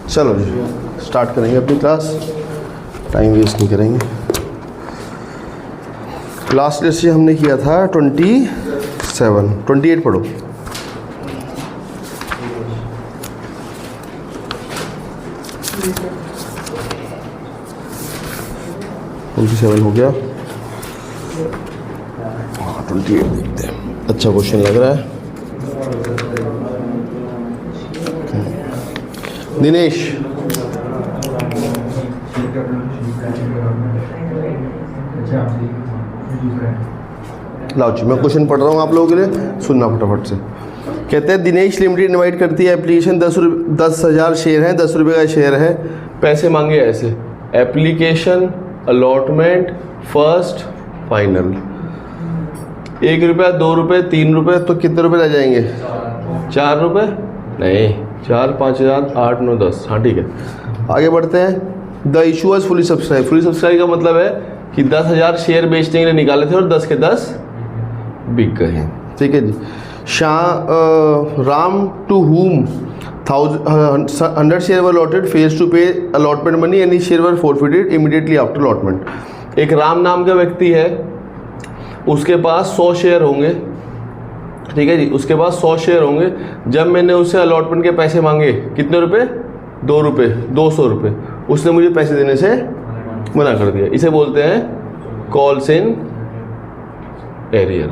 चलो जी स्टार्ट करेंगे अपनी क्लास, टाइम वेस्ट नहीं करेंगे। लास्ट लेक्चर हमने किया था 28 पढ़ो। हो गया। 28 देखते हैं, अच्छा क्वेश्चन लग रहा है। दिनेश लाओ जी, मैं क्वेश्चन पढ़ रहा हूँ आप लोगों के लिए, सुनना फटाफट से। कहते हैं दिनेश लिमिटेड इनवाइट करती है एप्लीकेशन 10,000 शेयर है, 10 रुपये का शेयर है, पैसे मांगे ऐसे। Application, allotment, first, final. 1 रुपया, 2 रुपये, 3 रुपये, तो कितने रुपये रह जाएंगे? 4 रुपये नहीं, 4, 5 हज़ार, 8, 9, 10। हाँ ठीक है, आगे बढ़ते हैं। The issue was fully subscribe. Fully subscribe का मतलब है कि 10,000 शेयर बेचने के लिए निकाले थे और 10 के 10 बिक गए हैं। ठीक है जी। Ram to whom 100 share were allotted fails to pay allotment money, any share were forfeited immediately after allotment. एक राम नाम का व्यक्ति है, उसके पास 100 शेयर होंगे। ठीक है जी, उसके पास 100 शेयर होंगे। जब मैंने उसे अलॉटमेंट के पैसे मांगे, कितने रुपए? 2 रुपये, 200 रुपये, उसने मुझे पैसे देने से मना कर दिया। इसे बोलते हैं कॉल्स इन एरियर।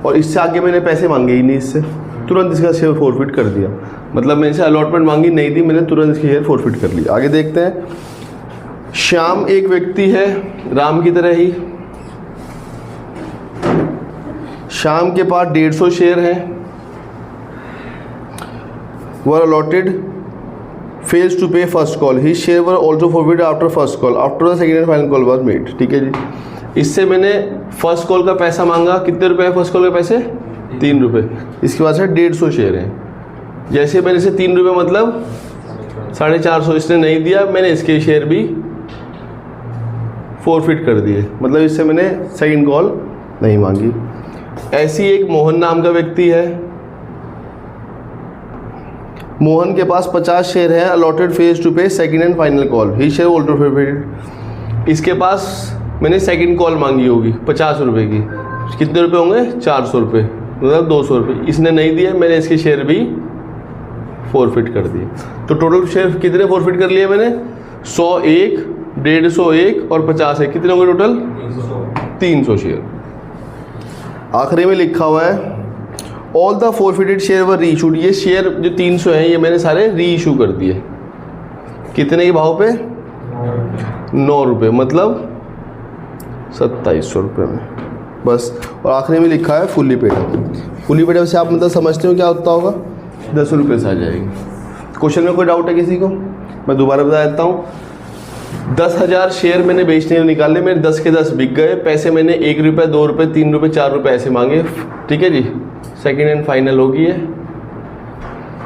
और इससे आगे मैंने पैसे मांगे ही नहीं, इससे तुरंत इसका शेयर फॉरफिट कर दिया। मतलब मैंने इसे अलॉटमेंट मांगी नहीं थी, मैंने तुरंत इसकी शेयर फॉरफिट कर लिया। आगे देखते हैं। श्याम एक व्यक्ति है, राम की तरह ही। श्याम के पास 150 शेयर हैं। वर अलॉटेड फेल्स टू पे first call, he share were also forfeited after first call, after the second and final call was made. ठीक है जी। इससे मैंने फर्स्ट कॉल का पैसा मांगा, कितने रुपए है फर्स्ट कॉल के पैसे? 3 रुपये। इसके पास है 150 शेयर हैं। जैसे मैंने इसे 3 रुपये मतलब 450, इसने नहीं दिया, मैंने इसके शेयर भी फॉरफिट कर दिए। मतलब इससे मैंने सेकेंड कॉल नहीं मांगी। ऐसी एक मोहन नाम का व्यक्ति है। मोहन के पास 50 शेयर है, अलॉटेड फेज टू पे second and final call, he share also forfeited. इसके पास मैंने सेकंड कॉल मांगी होगी 50 रुपये की, कितने रुपए होंगे? 400 रुपये, मतलब 200 रुपये। इसने नहीं दिए, मैंने इसके शेयर भी फॉरफिट कर दिए। तो टोटल शेयर कितने फॉरफिट कर लिए मैंने? 101, 150 और 50 है, कितने होंगे टोटल? 300 शेयर। आखिरी में लिखा हुआ है ऑल द फॉरफिटेड शेयर वर री इशूड। ये शेयर जो 300 हैं ये मैंने सारे री इशू कर दिए। कितने के भाव पे? 9 रुपये, मतलब 2700 रुपये में बस। और आखिरी में लिखा है fully paid up. Fully paid up से आप मतलब समझते हो क्या होता होगा? 10 रुपये से आ जाएगी। क्वेश्चन में कोई डाउट है किसी को? मैं दोबारा बता देता हूँ। 10,000 शेयर मैंने बेचने निकाले, मेरे 10 के 10 बिक गए। पैसे मैंने 1 रुपये, 2 रुपये, 3 रुपये, 4 रुपये ऐसे मांगे। ठीक है जी, सेकेंड एंड फाइनल होगी है।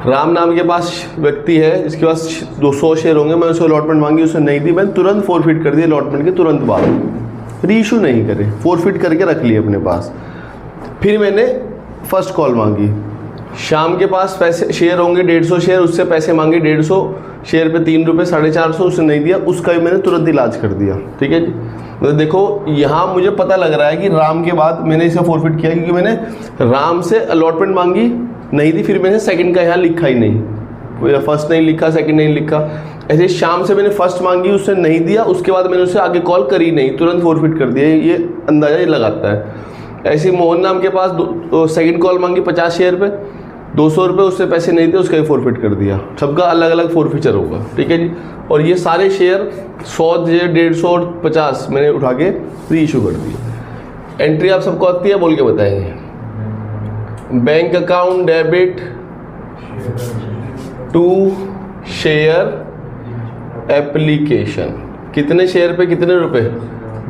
राम नाम के पास व्यक्ति है, इसके पास 200 शेयर होंगे। मैं उसे अलॉटमेंट मांगी, उसने नहीं दी, मैंने तुरंत फॉरफिट कर दिया अलॉटमेंट के तुरंत बाद। री इशू नहीं करे, फॉरफिट करके रख लिए अपने पास। फिर मैंने फर्स्ट कॉल मांगी। शाम के पास पैसे शेयर होंगे 150 शेयर, उससे पैसे मांगे 150 शेयर पे 3 रुपये, 450, उसने नहीं दिया, उसका भी मैंने तुरंत इलाज कर दिया। ठीक है जी। मतलब देखो यहाँ मुझे पता लग रहा है कि राम के बाद मैंने इसे फॉरफिट किया, क्योंकि मैंने राम से अलॉटमेंट मांगी नहीं थी, फिर मैंने सेकंड का यहाँ लिखा ही नहीं, फर्स्ट नहीं लिखा, सेकंड नहीं लिखा। ऐसे शाम से मैंने फर्स्ट मांगी, उसने नहीं दिया, उसके बाद मैंने उसे आगे कॉल करी नहीं, तुरंत फॉरफिट कर दिया। ये अंदाजा ये लगाता है। ऐसे मोहन नाम के पास सेकंड कॉल मांगी 50 शेयर पे, 200 रुपये, उससे पैसे नहीं दिए, उसका ही फॉरफिट कर दिया। सबका अलग अलग फॉरफिचर होगा। ठीक है जी। और ये सारे शेयर 100, 150 और 50 मैंने उठा के री इशू कर दिए। एंट्री आप सबको आती है, बोल के बताएंगे। Bank account debit to share application. कितने शेयर पे कितने रुपए?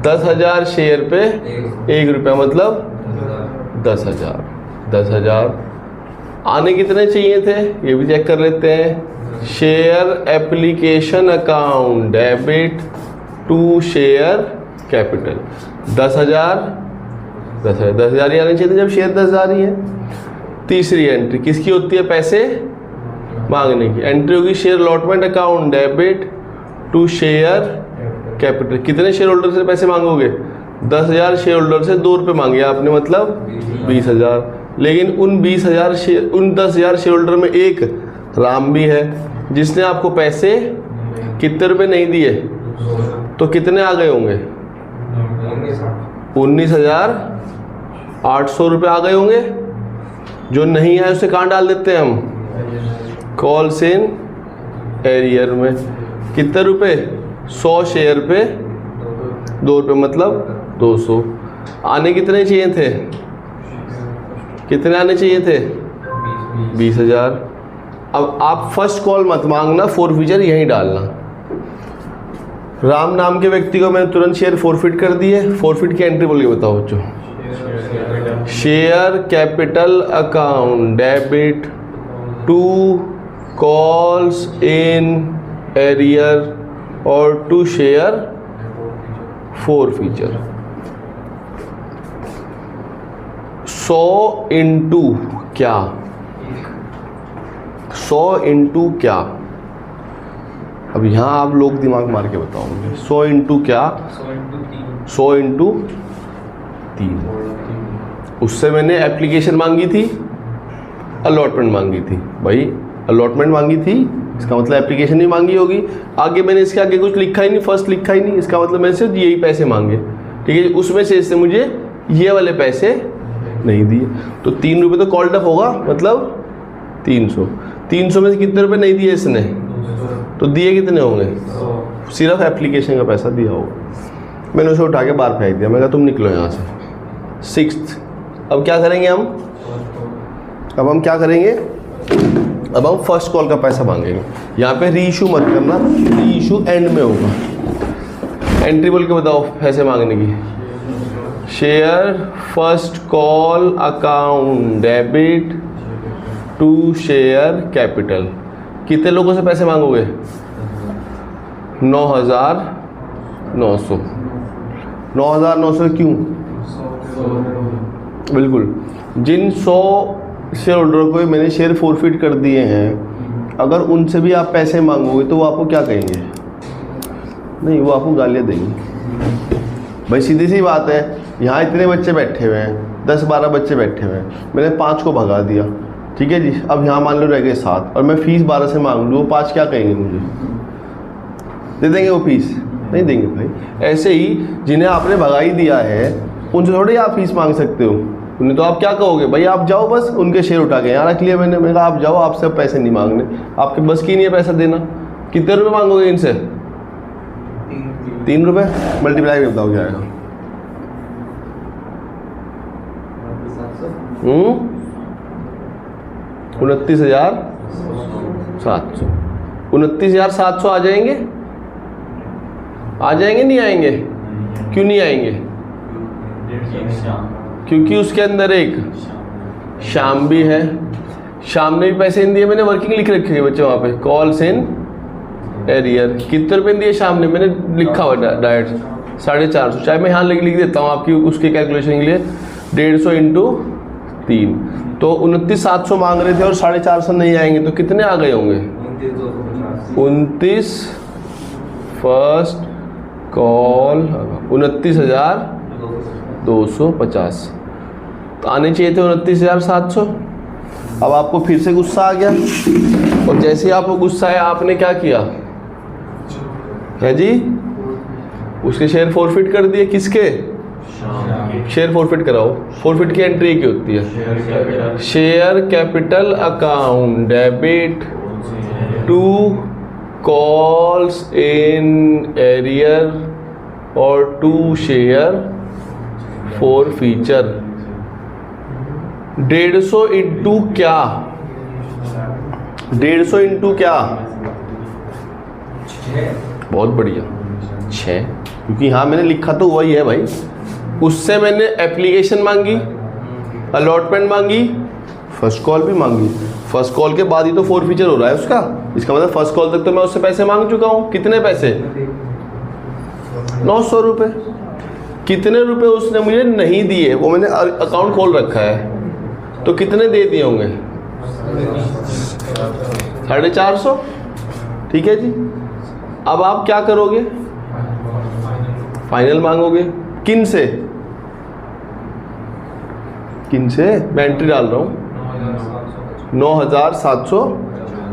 10,000 शेयर पे 1 रुपया, मतलब 10,000। 10,000 आने कितने चाहिए थे ये भी चेक कर लेते हैं। Share application account debit to share capital 10,000 10,000 ही आने चाहिए थे जब शेयर 10,000 ही है। तीसरी एंट्री किसकी होती है? पैसे मांगने की। एंट्री होगी share allotment account debit to share capital. कितने शेयर होल्डर से पैसे मांगोगे? 10,000 शेयर होल्डर से 2 रुपये मांगे आपने, मतलब 20,000। लेकिन उन 10,000 शेयर होल्डर में एक राम भी है जिसने आपको पैसे कितने रुपए नहीं दिए, तो कितने आ गए होंगे? 19,800 रुपये आ गए होंगे। जो नहीं है उसे कहाँ डाल देते हैं हम? कॉल्स इन एरियर में। कितने रुपए? 100 शेयर पे 2 रुपये, मतलब 200। आने कितने चाहिए थे? कितने आने चाहिए थे? 20,000। अब आप फर्स्ट कॉल मत मांगना, फोरफीचर यहीं डालना। राम नाम के व्यक्ति को मैंने तुरंत शेयर फोरफिट कर दिए। फोरफिट की एंट्री बोल के बताओ बच्चों। Share capital account debit to calls in arrear और टू शेयर फोरफीचर। 100 इंटू क्या? 100 इंटू क्या? अब यहाँ आप लोग दिमाग मार के बताओ मुझे। 100 इंटू क्या? 100 इंटू 3। उससे मैंने एप्लीकेशन मांगी थी, अलॉटमेंट मांगी थी। भाई अलॉटमेंट मांगी थी, इसका मतलब एप्लीकेशन नहीं मांगी होगी। आगे मैंने इसके आगे कुछ लिखा ही नहीं, फर्स्ट लिखा ही नहीं, इसका मतलब मैंने सिर्फ यही पैसे मांगे। ठीक है, उसमें से इसने मुझे ये वाले पैसे नहीं दिए, तो 3 रुपये तो कॉल्ड अप होगा, मतलब 300। 300 में से कितने रुपए नहीं दिए इसने? तो दिए कितने होंगे? सिर्फ एप्लीकेशन का पैसा दिया होगा। मैंने उसे उठा के बाहर फेंक दिया। मैं कहा तुम निकलो यहाँ से। 6th। अब क्या करेंगे हम? अब हम क्या करेंगे? अब हम फर्स्ट कॉल का पैसा मांगेंगे। यहाँ पे री इशू मत करना, री इशू एंड में होगा। एंट्री बोल के बताओ पैसे मांगने की। Share first call account debit to share capital. कितने लोगों से पैसे मांगोगे? 9,900। 9,900 क्यों? बिल्कुल, जिन 100 शेयर होल्डरों को मैंने शेयर फोरफिट कर दिए हैं, अगर उनसे भी आप पैसे मांगोगे तो वो आपको क्या कहेंगे? नहीं, वो आपको गालियाँ देंगे। भाई सीधी सी बात है, यहाँ इतने बच्चे बैठे हुए हैं, 10-12 बच्चे बैठे हुए हैं, मैंने 5 को भगा दिया। ठीक है जी, अब यहाँ मान लो रह गए 7 और मैं फीस 12 से मांग लूँ, वो 5 क्या कहेंगे मुझे? दे देंगे वो फीस? नहीं देंगे भाई। ऐसे ही जिन्हें आपने भगा ही दिया है उनसे थोड़ी आप फीस मांग सकते हो। उन्हें तो आप क्या कहोगे? भाई आप जाओ, बस उनके शेयर उठा के यहाँ रख लिया मैंने कहा आप जाओ, आपसे पैसे नहीं मांगने, आपके बस की नहीं है पैसा देना। कितने रुपये मांगोगे इनसे? 3 रुपये। मल्टीप्लाई भी बताओ क्या आएगा? 29,700। 29,700 आ जाएंगे? आ जाएंगे नहीं आएंगे? क्यों नहीं आएंगे? क्योंकि उसके अंदर एक शाम भी है। शाम ने भी पैसे नहीं दिए, मैंने वर्किंग लिख रखी है बच्चे वहाँ पे, कॉल्स इन एरियर। कितने रुपये दिए शाम ने? मैंने लिखा हुआ डायरेक्ट 450। चाहे मैं यहाँ लिख देता हूँ आपकी उसके कैलकुलेशन के लिए। 150 इंटू 3, तो 29,700 मांग रहे थे और 450 नहीं आएंगे तो कितने आ गए होंगे? 29 फर्स्ट कॉल 29,250। तो आने चाहिए थे 29,700। अब आपको फिर से गुस्सा आ गया, और जैसे ही आपको गुस्सा आया आपने क्या किया है जी? उसके शेयर फोरफिट कर दिए। किसके? शेयर फोरफिट कराओ। फोरफिट की एंट्री क्या होती है? Share capital account debit to calls in arrear और टू शेयर फोरफीचर। 150 इंटू क्या? 150 इंटू क्या? बहुत बढ़िया, 6। क्योंकि हाँ मैंने लिखा तो वही है भाई। उससे मैंने एप्लीकेशन मांगी, अलॉटमेंट मांगी, फर्स्ट कॉल भी मांगी। फर्स्ट कॉल के बाद ही तो फोरफीचर हो रहा है उसका। इसका मतलब फर्स्ट कॉल तक तो मैं उससे पैसे मांग चुका हूँ। कितने पैसे? 900 रुपये। कितने रुपए उसने मुझे नहीं दिए, वो मैंने अकाउंट खोल रखा है, तो कितने दे दिए होंगे? 450, ठीक है जी। अब आप क्या करोगे, फाइनल मांगोगे किन से, मैं एंट्री डाल रहा हूँ 9,700,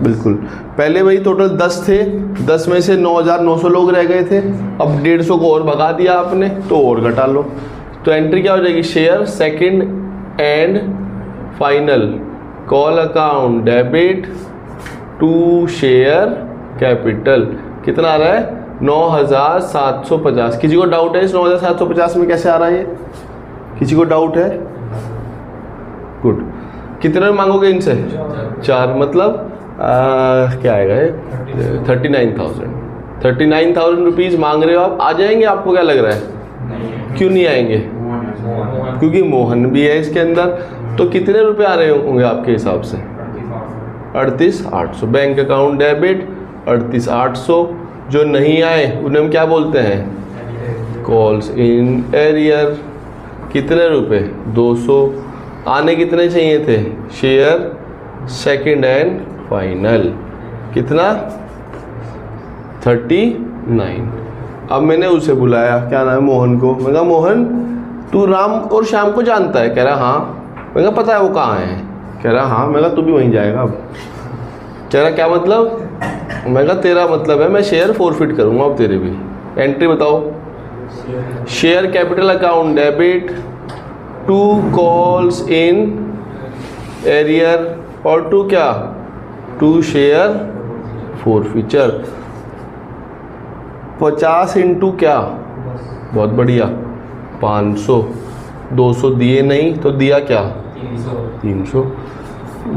बिल्कुल। पहले वही टोटल 10 थे, 10 में से 9,900 लोग रह गए थे, अब 150 को और भगा दिया आपने तो और घटा लो। तो एंट्री क्या हो जाएगी, share second and final call account debit to share capital. कितना आ रहा है, 9,750। किसी को डाउट है इस 9,750 में कैसे आ रहा है ये, किसी को डाउट है? गुड। कितने में मांगोगे इनसे, 4, मतलब क्या आएगा ये 39,000 रुपीज़ मांग रहे हो आप। आ जाएंगे आपको क्या लग रहा है, क्यों नहीं आएंगे? क्योंकि मोहन भी है इसके अंदर। तो कितने रुपए आ रहे होंगे आपके हिसाब से, 38,800। Bank account debit 38,800। जो नहीं आए उन्हें हम क्या बोलते हैं, कॉल्स इन एरियर। कितने रुपए, 200। आने कितने चाहिए थे, शेयर सेकंड एंड फाइनल, कितना 39। अब मैंने उसे बुलाया, क्या नाम है, मोहन को। मैं कहा मोहन तू राम और श्याम को जानता है? कह रहा हाँ। मैं कहा पता है वो कहाँ है? कह रहा हाँ। मैं कहा तू भी वहीं जाएगा अब? कह रहा क्या मतलब? मैं कहा तेरा मतलब है मैं शेयर फॉरफिट करूँगा अब तेरे भी। एंट्री बताओ, share capital account debit to calls in arrear और टू क्या, टू शेयर फॉरफिचर। 50 इंटू क्या, बहुत बढ़िया, 500। 200 दिए नहीं तो दिया क्या, 300।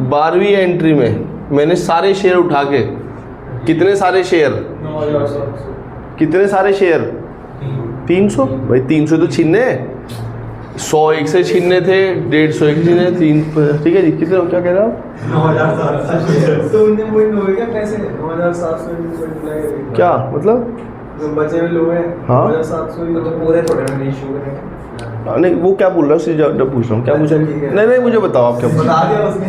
12वीं एंट्री में मैंने सारे शेयर उठा के, कितने सारे शेयर, कितने सारे शेयर, 300। भाई 300 तो छीनने, 100 एक से छीनने थे, 150 एक से छीनने, 3, ठीक है जी। कितने, क्या कह रहे हो आप? 9,700 क्या मतलब, बचे में लोग हैं। हाँ 9,700 तो पूरे थोड़े में इशू करेंगे। नहीं वो क्या बोल रहा है उससे पूछ रहा हूँ, क्या पूछ रहे हो? नहीं मुझे बताओ आप क्या पूछ बता दिया उसने।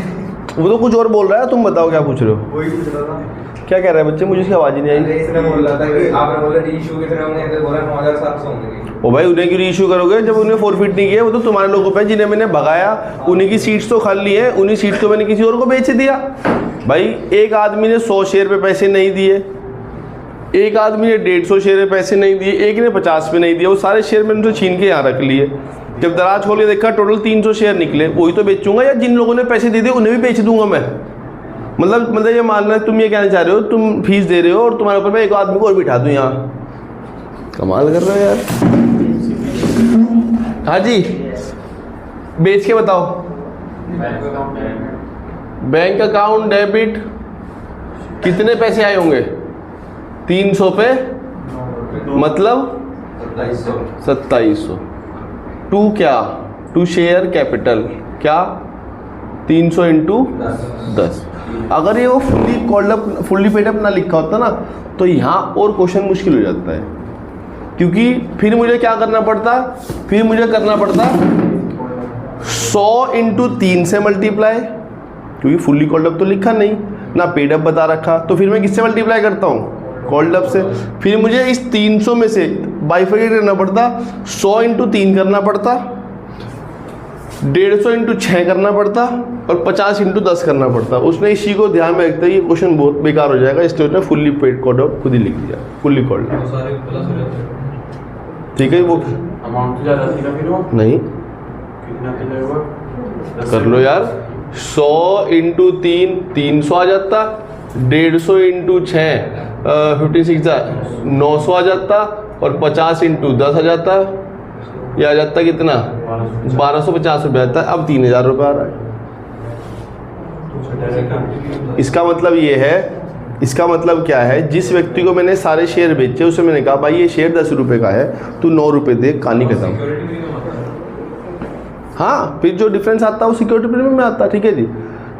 वो तो कुछ और बोल रहा है, तुम बताओ क्या पूछ रहे हो? वही पूछ रहा था। क्या कह रहे हैं बच्चे, मुझे इसकी आवाज़ ही नहीं आई। इसने बोल रहा था कि आपने बोला रीइशू कितने होंगे, तो बोला 9,700 होंगे। ओ भाई उन्हें क्यों रीइशू करोगे जब उन्हें फॉरफिट नहीं किया? वो तो तुम्हारे लोगों पे जिन्हें मैंने भगाया, उन्हीं की सीट्स तो खाली है, उन्हीं सीट को मैंने किसी और को बेच दिया। भाई एक आदमी ने 100 शेयर पे पैसे नहीं दिए, एक आदमी ने 150 शेयर पे पैसे नहीं दिए, एक ने 50 पे नहीं दिया। वो सारे शेयर मैंने उनसे छीन के यहाँ रख लिए। जब दराज खोल के देखा टोटल 300 शेयर निकले, वही तो बेचूंगा, या जिन लोगों ने पैसे दे दिए उन्हें भी बेच दूंगा मैं। मतलब ये मानना है, तुम ये कहना चाह रहे हो तुम फीस दे रहे हो और तुम्हारे ऊपर मैं एक आदमी को और बिठा दूं यहाँ? कमाल कर रहे हो यार। हाँ जी, बेच के बताओ। बैंक अकाउंट डेबिट कितने पैसे आए होंगे, 300 पे, मतलब 2700। टू क्या, टू शेयर कैपिटल क्या, 300 इंटू 10। अगर ये वो फुल्ली पेड अप ना लिखा होता ना तो यहाँ और क्वेश्चन मुश्किल हो जाता है, क्योंकि फिर मुझे क्या करना पड़ता, फिर मुझे करना पड़ता 100 इंटू 3 से मल्टीप्लाई, क्योंकि फुल्ली कॉल्ड अप तो लिखा नहीं ना, पेड अप बता रखा, तो फिर मैं किससे मल्टीप्लाई करता हूँ, कॉल्ड अप से। फिर मुझे इस 300 में से बाइफरकेट करना पड़ता, 100 इंटू 3 करना पड़ता, 150 इंटू 6 करना पड़ता और 50 इंटू 10 करना पड़ता। उसने इसी को ध्यान में रखते ये क्वेश्चन बहुत बेकार हो जाएगा, इसलिए उसने फुल्ली पेड कॉल्ड अप खुद ही लिख दिया, फुल्ली कॉल्ड अप। ठीक है, वो अमाउंट ज़्यादा थी ना फिर वो? नहीं, कितना किया कर लो यार। 100 इंटू 3 300 आ जाता, 150 इंटू 6 56 900 आ जाता और 50 इंटू 10 आ जाता, ये आ जाता कितना, 1250 रुपये आता है। अब 3000 रुपये आ रहा है। इसका मतलब ये है, इसका मतलब क्या है, जिस व्यक्ति को मैंने सारे शेयर बेचे उसे मैंने कहा भाई ये शेयर 10 रुपये का है, तू 9 रुपये दे, कहानी खत्म। हाँ, फिर जो डिफरेंस आता है वो सिक्योरिटी प्रीमियम में आता है। ठीक है जी।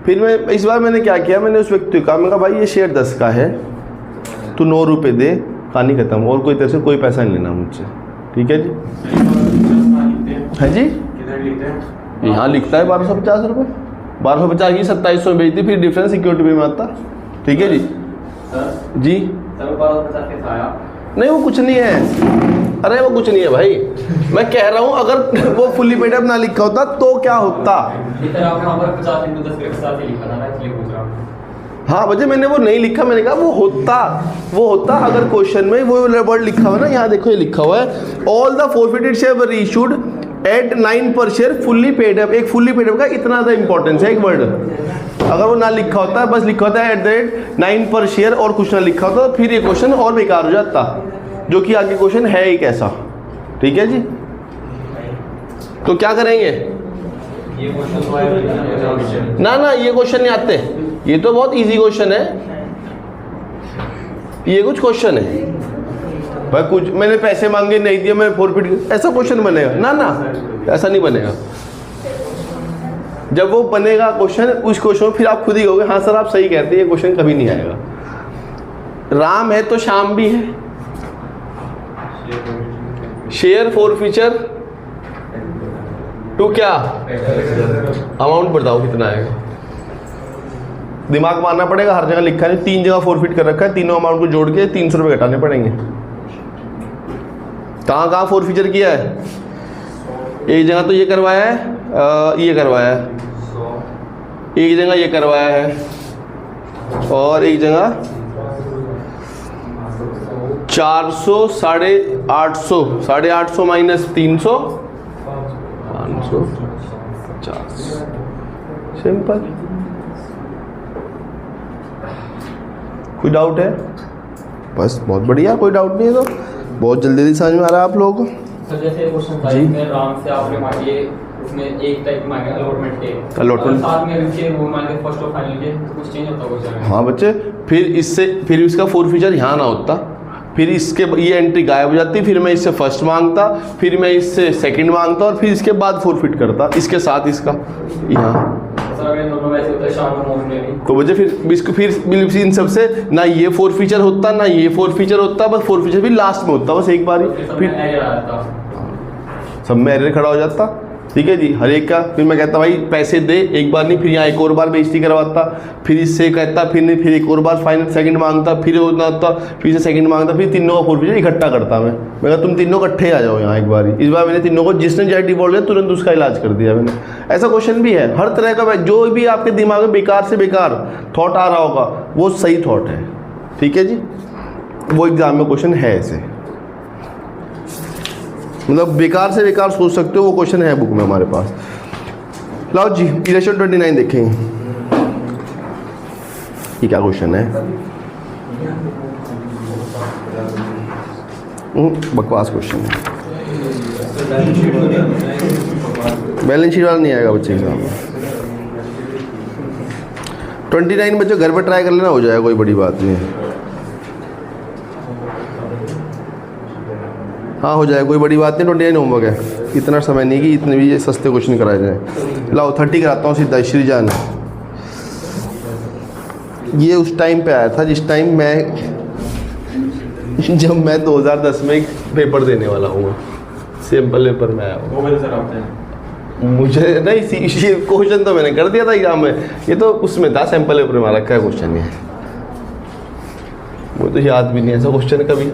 फिर मैं इस बार मैंने क्या किया, मैंने उस व्यक्ति को कहा, मैं कहा भाई ये शेयर 10 का है, तू 9 रुपये दे, कहानी खत्म, और कोई तरह से कोई पैसा नहीं लेना मुझसे। ठीक है जी। है जी, यहाँ लिखता है 1250 रुपये, 1250 की 2700 में बेचती, फिर डिफरेंस सिक्योरिटी में आता। ठीक है जी। सर जी सर 1250 कैसा आया? नहीं वो कुछ नहीं है, अरे वो कुछ नहीं है भाई, मैं कह रहा हूँ अगर वो फुल्ली पेड अप ना लिखा होता तो क्या होता। इधर आपने वहाँ पर 50 × 10 के साथ ही लिखा था ना, इसलिए पूछ रहा हूँ। हाँ बच्चे मैंने वो नहीं लिखा, मैंने कहा वो होता अगर क्वेश्चन में वो वर्ड लिखा हुआ है ना, यहाँ देखो ये लिखा हुआ है all the forfeited share were issued at 9 पर शेयर फुल्ली पेड अप। एक फुल्ली पेड अप का इतना ज़्यादा इंपॉर्टेंस है एक वर्ड, अगर वो ना लिखा होता बस लिखा होता है एट द रेट 9 पर शेयर और कुछ ना लिखा होता तो फिर ये क्वेश्चन और बेकार हो जाता, जो कि आगे क्वेश्चन है ही कैसा। ठीक है जी, तो क्या करेंगे? ये क्वेश्चन तो है ना ये क्वेश्चन नहीं आते, ये तो बहुत इजी क्वेश्चन है, ये कुछ क्वेश्चन है भाई, कुछ मैंने पैसे मांगे नहीं दिए मैं फॉरफिट, ऐसा क्वेश्चन बनेगा ना, ऐसा नहीं बनेगा। जब वो बनेगा क्वेश्चन उस क्वेश्चन फिर आप खुद ही कहोगे हाँ सर आप सही कहते हैं, ये क्वेश्चन कभी नहीं आएगा। राम है तो शाम भी है, शेयर फॉरफीचर टू क्या अमाउंट बताओ कितना आएगा, दिमाग मारना पड़ेगा, हर जगह लिखा है 3 जगह फॉरफिट कर रखा है, तीनों अमाउंट को जोड़ के 300 रुपये घटाने पड़ेंगे। कहाँ फॉरफीचर किया है? एक जगह तो ये करवाया है, ये करवाया है, एक जगह ये करवाया है, और एक जगह 400 850 माइनस 300 500 50। सिंपल। कोई डाउट है? बस बहुत बढ़िया, कोई डाउट नहीं है तो बहुत जल्दी समझ में आ रहा है आप लोगों को। सर जैसे क्वेश्चन था इसमें राम से आपने मांगे, उसमें एक टाइप मांगे अलॉटमेंट के, अलॉटमेंट साथ में उसके वो मांगे फर्स्ट और फाइनल के, तो कुछ चेंज होता क्वेश्चन में? हाँ बच्चे, फिर इसका फॉरफीचर यहाँ ना होता, फिर इसके ये एंट्री गायब हो जाती, फिर मैं इससे फर्स्ट मांगता, फिर मैं इससे सेकंड मांगता और फिर इसके बाद फॉरफिट करता इसके साथ इसका यहाँ। तो बच्चे फिर इसको फिर इन सबसे ना ये फॉरफीचर होता ना ये फॉरफीचर होता, बस फॉरफीचर भी लास्ट में होता, बस एक बार ही फिर सब में एरर खड़ा हो जाता। ठीक है जी, हर एक का फिर मैं कहता भाई पैसे दे, एक बार नहीं, फिर यहाँ एक और बार बेइज्जती करवाता, फिर इससे कहता, फिर नहीं, फिर एक और बार फाइनल सेकंड मांगता, फिर होता होता, फिर से सेकंड मांगता, फिर तीनों का फॉरफीचर इकट्ठा करता मैं कहा तुम तीनों इकट्ठे आ जाओ यहाँ एक बार ही। इस बार मैंने तीनों को जिसने जेड डिफॉल्ट किया तुरंत उसका इलाज कर दिया मैंने। ऐसा क्वेश्चन भी है, हर तरह का जो भी आपके दिमाग में बेकार से बेकार थॉट आ रहा होगा वो सही थॉट है। ठीक है जी, वो एग्जाम में क्वेश्चन है ऐसे, मतलब बेकार से बेकार सोच सकते हो, वो क्वेश्चन है बुक में हमारे पास। लाओ जी इक्वेशन 29 देखेंगे, ये क्या क्वेश्चन है? बकवास क्वेश्चन है, बैलेंस शीट वाला नहीं आएगा बच्चे एग्जाम में। 29 बच्चों घर पर ट्राई कर लेना, हो जाएगा, कोई बड़ी बात नहीं है। हाँ हो जाएगा, कोई बड़ी बात नहीं, 29 होमवर्क है, इतना समय नहीं कि इतने भी सस्ते क्वेश्चन कराए जाएँ। लाओ 30 कराता हूँ सीधा। श्रीजान, ये उस टाइम पे आया था जिस टाइम जब मैं 2010 में एक पेपर देने वाला हूँ, सिंपल पेपर में आया हूँ। मुझे नहीं, ये क्वेश्चन तो मैंने कर दिया था एग्जाम में, ये तो उसमें था सैम्पल पेपर में रखा है क्वेश्चन, ये वो तो याद भी नहीं ऐसा क्वेश्चन कभी।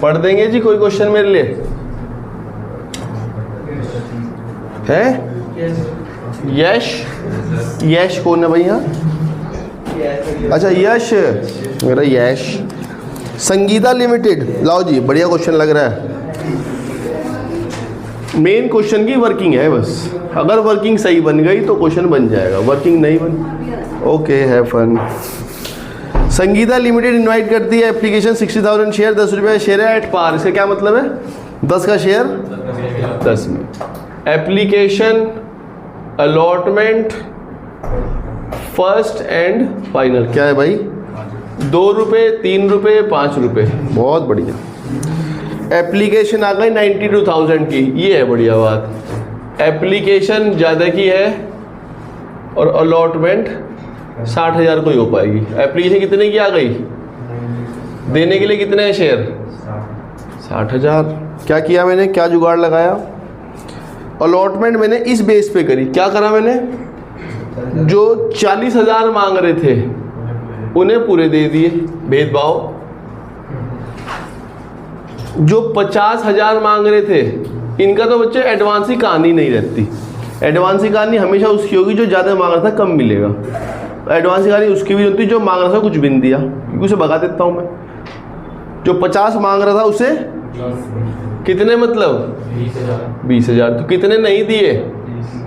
पढ़ देंगे जी कोई क्वेश्चन मेरे लिए है? यश, यश कौन है भैया? अच्छा यश, मेरा यश। संगीता लिमिटेड, लाओ जी बढ़िया क्वेश्चन लग रहा है। मेन क्वेश्चन की वर्किंग है बस, अगर वर्किंग सही बन गई तो क्वेश्चन बन जाएगा, वर्किंग नहीं बन okay have fun. Sangeeta Limited invite करती है एप्लीकेशन 60,000 शेयर, 10 रुपये शेयर है एट पार। इसका क्या मतलब है? 10 का शेयर 10 में। Application allotment first and final क्या है भाई? 2 रुपये, 3 रुपये, 5 रुपये। बहुत बढ़िया। एप्लीकेशन आ गई 92,000 की, ये है बढ़िया बात। एप्लीकेशन ज़्यादा की है और अलॉटमेंट 60,000 को ही हो पाएगी। एप्लीकेशन कितने की आ गई? देने के लिए कितने हैं शेयर? 60,000। क्या किया मैंने, क्या जुगाड़ लगाया? अलॉटमेंट मैंने इस बेस पे करी। क्या करा मैंने? जो 40,000 मांग रहे थे उन्हें पूरे दे दिए, भेदभाव। जो 50,000 मांग रहे थे इनका तो बच्चे एडवांस की कहानी नहीं रहती। एडवांस की कहानी हमेशा उसकी होगी जो ज़्यादा मांग रहा था कम मिलेगा। एडवांस की कहानी उसकी भी होती है जो मांग रहा था कुछ भी नहीं दिया, क्योंकि उसे भगा देता हूँ मैं। जो 50 मांग रहा था उसे कितने, मतलब 20,000। तो कितने नहीं दिए,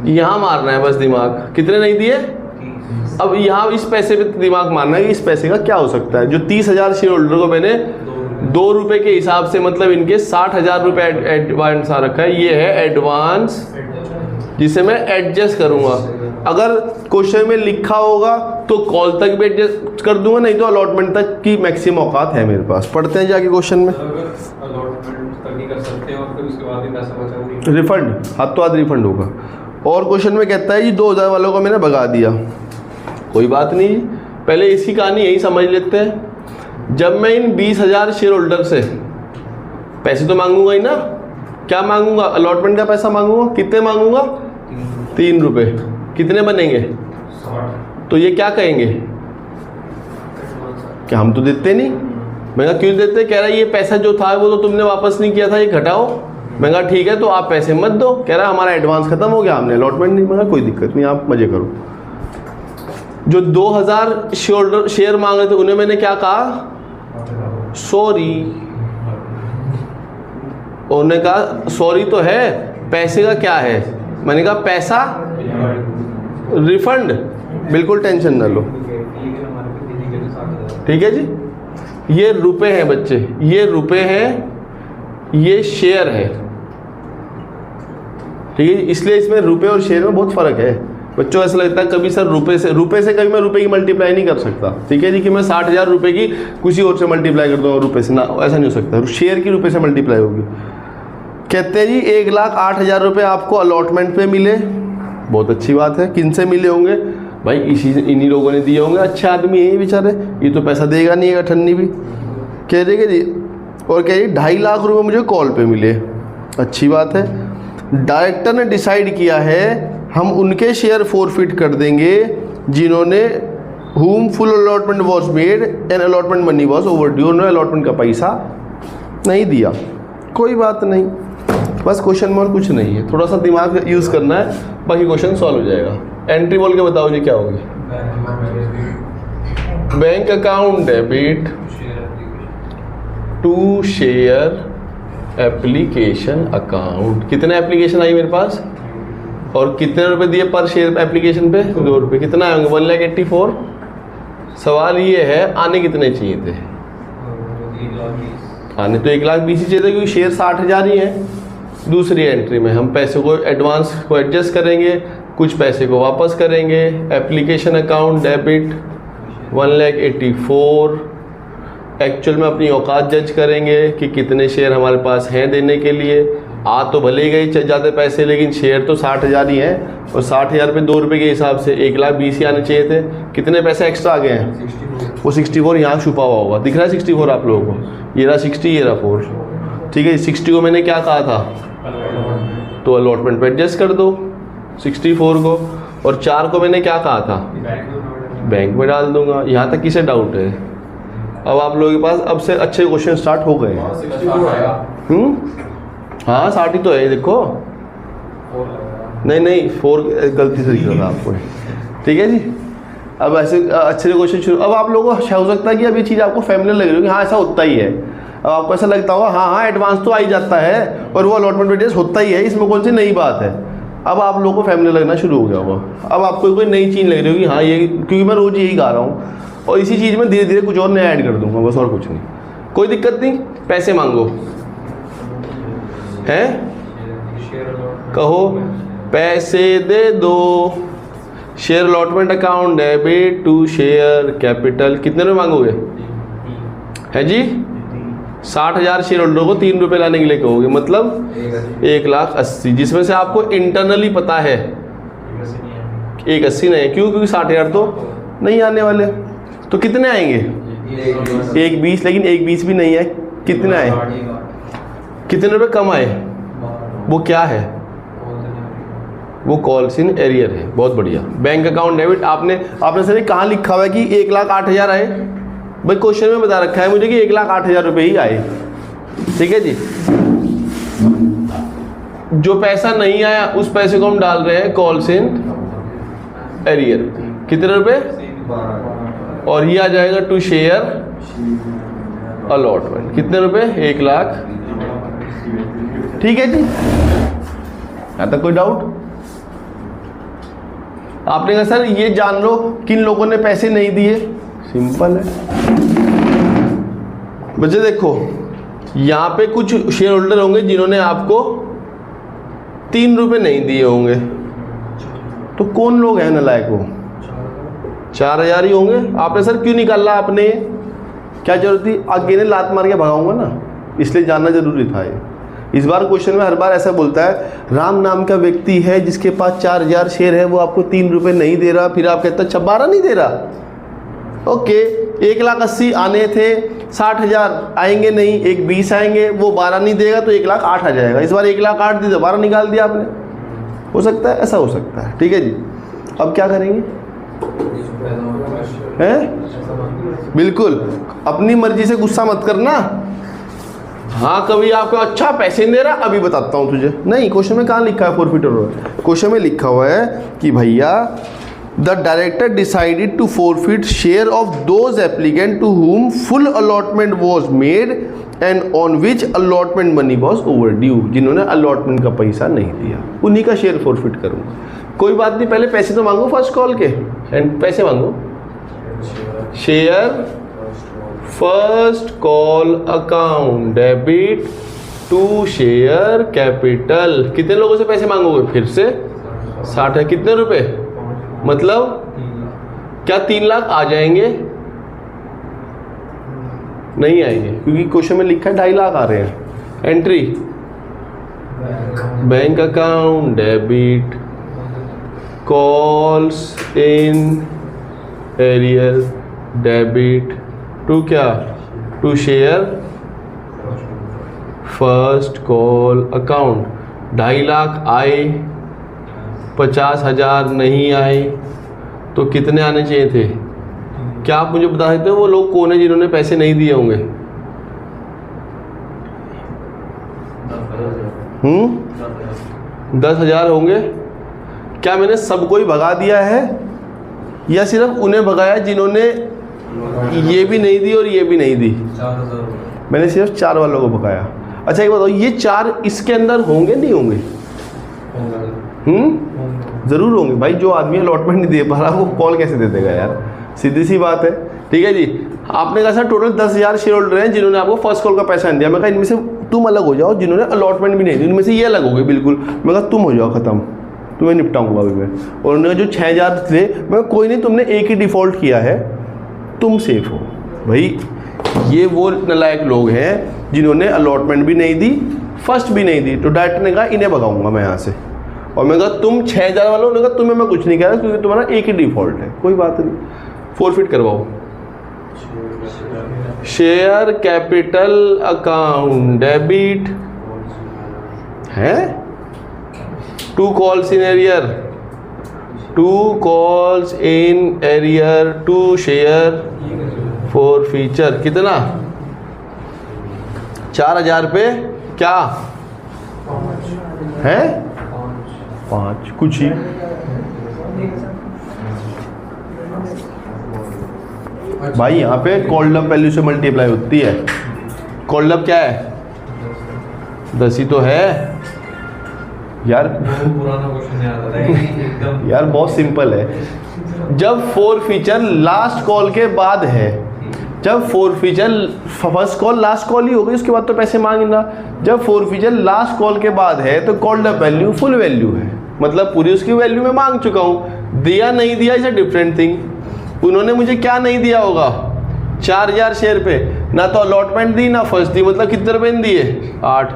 यहाँ मारना है बस दिमाग। कितने नहीं दिए? अब यहाँ इस पैसे पे दिमाग मारना है कि इस पैसे का क्या हो सकता है। जो 30,000 शेयर होल्डर को मैंने 2 रुपये के हिसाब से, मतलब इनके 60,000 रुपये एडवांस आ रखा है। ये है एडवांस जिसे मैं एडजस्ट करूँगा। अगर क्वेश्चन में लिखा होगा तो कॉल तक भी एडजस्ट कर दूंगा, नहीं तो अलॉटमेंट तक की मैक्सिमम औकात है मेरे पास। पढ़ते हैं जाके क्वेश्चन में। कर सकते हैं और फिर उसके बाद भी पैसा बचा रिफंड, हाथों हाथ रिफंड होगा। और क्वेश्चन में कहता है जी 2,000 वालों को मैंने भगा दिया। कोई बात नहीं, पहले इसकी कहानी यही समझ लेते हैं। जब मैं इन 20,000 शेयर होल्डर से पैसे तो मांगूंगा ही ना। क्या मांगूंगा? अलॉटमेंट का पैसा मांगूंगा। कितने मांगूंगा? 3 रुपये। कितने बनेंगे? 60। तो ये क्या कहेंगे कि हम तो देते नहीं। मैं कहा क्यों देते? कह रहा है ये पैसा जो था वो तो तुमने वापस नहीं किया था, ये घटाओ। मैं कहा ठीक है तो आप पैसे मत दो। कह रहा हमारा एडवांस खत्म हो गया, हमने अलॉटमेंट नहीं। मैं कहा कोई दिक्कत नहीं, आप मजे करो। जो 2,000 शेयर मांग रहे थे उन्हें मैंने क्या कहा? सॉरी। उन्होंने कहा सॉरी तो है, पैसे का क्या है? मैंने कहा पैसा रिफंड, बिल्कुल टेंशन ना लो। ठीक है जी। ये रुपए हैं बच्चे, ये रुपए हैं, ये शेयर है। ठीक है, इसलिए इसमें रुपए और शेयर में बहुत फर्क है। बच्चों ऐसा लगता है कभी सर रुपए से कभी मैं रुपए की मल्टीप्लाई नहीं कर सकता। ठीक है जी, कि मैं 60,000 रुपए की किसी और से मल्टीप्लाई कर दूंगा रुपए से, ना ऐसा नहीं हो सकता। शेयर की रुपए से मल्टीप्लाई होगी। कहते हैं जी 1,08,000 रुपये आपको अलॉटमेंट पे मिले। बहुत अच्छी बात है। किन से मिले होंगे भाई? इन्हीं लोगों ने दिए होंगे। अच्छे आदमी है बेचारे, ये तो पैसा देगा नहीं है ठन्नी भी। कह रहे कि जी, और कह रही 2.5 लाख रुपए मुझे कॉल पे मिले। अच्छी बात है। डायरेक्टर ने डिसाइड किया है हम उनके शेयर फॉरफिट कर देंगे जिन्होंने whom full allotment was made and allotment money was overdue। उन्होंने अलॉटमेंट का पैसा नहीं दिया। कोई बात नहीं, बस क्वेश्चन में और कुछ नहीं है। थोड़ा सा दिमाग यूज़ करना है, बाकी क्वेश्चन सॉल्व हो जाएगा। एंट्री बोल के बताओ जी क्या होगी? Bank account debit to share application account. कितने एप्लीकेशन आई मेरे पास और कितने रुपए दिए पर शेयर एप्लीकेशन पे? 2 रुपये। कितना आएंगे? 1,84,000। सवाल ये है आने कितने चाहिए थे? आने तो 1,20,000 ही चाहिए थे, क्योंकि शेयर 60,000 ही है। दूसरी एंट्री में हम पैसे को एडवांस को एडजस्ट करेंगे, कुछ पैसे को वापस करेंगे। Application account debit 1,84,000। एक्चुअल में अपनी औकात जज करेंगे कि कितने शेयर हमारे पास हैं देने के लिए। आ तो भले ही गई ज़्यादा पैसे, लेकिन शेयर तो 60,000 ही हैं और 60,000 पे 2 रुपये के हिसाब से 1,20,000 ही आने चाहिए थे। कितने पैसे एक्स्ट्रा आ गए हैं? 64। वो 64 यहाँ छुपा हुआ होगा। दिख रहा है 64 आप लोगों को? ये रहा 60, ये रहा 4। ठीक है, 60 को मैंने क्या कहा था? तो अलॉटमेंट पे एडजस्ट कर दो 64 को। और 4 को मैंने क्या कहा था? बैंक में डाल दूंगा। यहाँ तक किसे डाउट है? अब आप लोगों के पास अब से अच्छे क्वेश्चन स्टार्ट हो गए हैं। हाँ 60 तो है, देखो। नहीं 4 गलती से लिख रहा था आपको। ठीक है जी। अब ऐसे अच्छे क्वेश्चन शुरू। अब आप लोगों को हो सकता है कि अब ये चीज़ आपको फैमिलियर लग रही हो कि हाँ ऐसा होता ही है। अब आपको ऐसा लगता होगा हाँ एडवांस तो आ ही जाता है और वो अलॉटमेंट एडजस्ट होता ही है, इसमें कौन सी नई बात है। अब आप लोगों को फैमिलियर लगना शुरू हो गया होगा। अब आपको कोई नई चीज़ लग रही होगी हाँ ये, क्योंकि मैं रोज़ यही गा रहा हूँ और इसी चीज़ में धीरे धीरे कुछ और नया ऐड कर दूंगा, बस और कुछ नहीं। कोई दिक्कत नहीं। पैसे मांगो हैं, कहो पैसे दे दो। Share allotment account debit to share capital. कितने रुपये मांगोगे? है जी 60,000 शेयर होल्डर को 3 रुपये लाने के लिए कहोगे, मतलब 1,80,000, जिसमें से आपको इंटरनली पता है 1,80,000 नहीं है। क्यों? क्योंकि 60,000 तो नहीं आने वाले। तो कितने आएंगे? 1.20, लेकिन 1.20 भी नहीं है, कितना है, कितने रुपए कम आए, वो क्या है, वो कॉल्स इन एरियर है। बहुत बढ़िया। बैंक अकाउंट डेबिट, आपने सर कहाँ लिखा हुआ है कि 1,08,000 आए, भाई क्वेश्चन में बता रखा है मुझे कि 1,08,000 रुपये ही आए, ठीक है जी। जो पैसा नहीं आया उस पैसे को हम डाल रहे हैं कॉल्स इन एरियर, कितने रुपए, और ये आ जाएगा टू शेयर अलॉटमेंट, कितने रुपए, 1,00,000, ठीक है जी। यहाँ तक कोई डाउट? आपने कहा सर ये जान लो किन लोगों ने पैसे नहीं दिए, सिंपल है बच्चे। देखो यहाँ पे कुछ शेयर होल्डर होंगे जिन्होंने आपको 3 रुपए नहीं दिए होंगे, तो कौन लोग हैं नलायक, वो 4,000 ही होंगे। आपने सर क्यों निकाला, आपने क्या जरूरत थी, आगे ने लात मार के भगाऊंगा ना, इसलिए जानना जरूरी था ये। इस बार क्वेश्चन में हर बार ऐसा बोलता है, राम नाम का व्यक्ति है जिसके पास 4,000 शेयर है, वो आपको 3 रुपए नहीं दे रहा, फिर आप कहते हैं 12 नहीं दे रहा। ओके, 1,80,000 आने थे, 60,000 आएंगे नहीं, 1,20 आएंगे, वो 12 नहीं देगा तो 1,08,000 आ जाएगा। इस बार 1,08,000 दी, 12 निकाल दिया आपने, हो सकता है, ऐसा हो सकता है, ठीक है जी। अब क्या करेंगे, हैं? बिल्कुल अपनी मर्जी से गुस्सा मत करना। हाँ कभी आपको अच्छा पैसे नहीं दे रहा, अभी बताता हूँ तुझे, नहीं क्वेश्चन में कहाँ लिखा है फोरफिटर, क्वेश्चन में लिखा हुआ है कि भैया the director decided to forfeit share of those applicant to whom full allotment was made and on which allotment money was overdue, जिन्होंने अलॉटमेंट का पैसा नहीं दिया उन्हीं का शेयर फोरफिट करूँगा। कोई बात नहीं, पहले पैसे तो मांगो फर्स्ट कॉल के, एंड पैसे मांगो, share first call account debit to share capital. कितने लोगों से पैसे मांगोगे, फिर से 60 है, कितने रुपए, मतलब क्या 3,00,000 आ जाएंगे, नहीं आएंगे क्योंकि क्वेश्चन में लिखा है 2.5 लाख आ रहे हैं। Entry bank account debit calls in arrear debit to क्या, to share first call account. 2.5 lakh आए, 50,000 नहीं आए, तो कितने आने चाहिए थे, क्या आप मुझे बता सकते हो वो लोग कौन है जिन्होंने पैसे नहीं दिए होंगे? 10,000 होंगे। क्या मैंने सबको ही भगा दिया है या सिर्फ उन्हें भगाया जिन्होंने ये भी नहीं दी और ये भी नहीं दी? मैंने सिर्फ 4 वालों को भगाया। अच्छा एक बताओ, ये 4 इसके अंदर होंगे नहीं होंगे? जरूर होंगे भाई, जो आदमी अलॉटमेंट नहीं दे पा रहा वो कॉल कैसे दे देगा यार, सीधी सी बात है, ठीक है जी। आपने कहा सर टोटल 10,000 शेयर होल्डर हैं जिन्होंने आपको फर्स्ट कॉल का पैसा नहीं दिया। मैं कहा इनमें से तुम अलग हो जाओ जिन्होंने अलॉटमेंट भी नहीं दी, इनमें से ये अलग हो गए बिल्कुल। मैं कहा तुम हो जाओ खत्म, तुम्हें निपटाऊंगा अभी मैं। और उन्होंने जो 6,000 थे, मैं कोई नहीं, तुमने एक ही डिफ़ॉल्ट किया है, तुम सेफ हो भाई। ये वो नालायक लोग हैं जिन्होंने अलॉटमेंट भी नहीं दी, फर्स्ट भी नहीं दी, तो डायरेक्टर ने कहा इन्हें भगाऊंगा मैं यहाँ से। और मैं कहा तुम 6,000 वालों ने कहा तुम्हें मैं कुछ नहीं कह रहा क्योंकि तुम्हारा एक ही डिफ़ॉल्ट है, कोई बात नहीं, फोरफिट करवाओ। शेयर कैपिटल अकाउंट डेबिट है, 2 calls in arrear, 2 calls in arrear to share forfeiture, कितना 4,000 पे क्या है, 5 कुछ ही। भाई यहाँ पे कॉल्ड अप वैल्यू से मल्टीप्लाई होती है। कॉल्ड अप क्या है, 10 ही तो है यार। पुराना क्वेश्चन याद आ रहा है एकदम यार, बहुत सिंपल है। जब फोर फीचर लास्ट कॉल के बाद है, जब forfeiture first call last call ही हो गई, उसके बाद तो पैसे मांगना। जब फोर फीचर लास्ट कॉल के बाद है तो called up value full value है, मतलब पूरी उसकी वैल्यू मैं मांग चुका हूँ। दिया नहीं दिया इज अ डिफरेंट थिंग। उन्होंने मुझे क्या नहीं दिया होगा, 4,000 शेयर पे ना तो अलॉटमेंट दी ना फर्स्ट दी, मतलब कितने रुपए दिए, 8,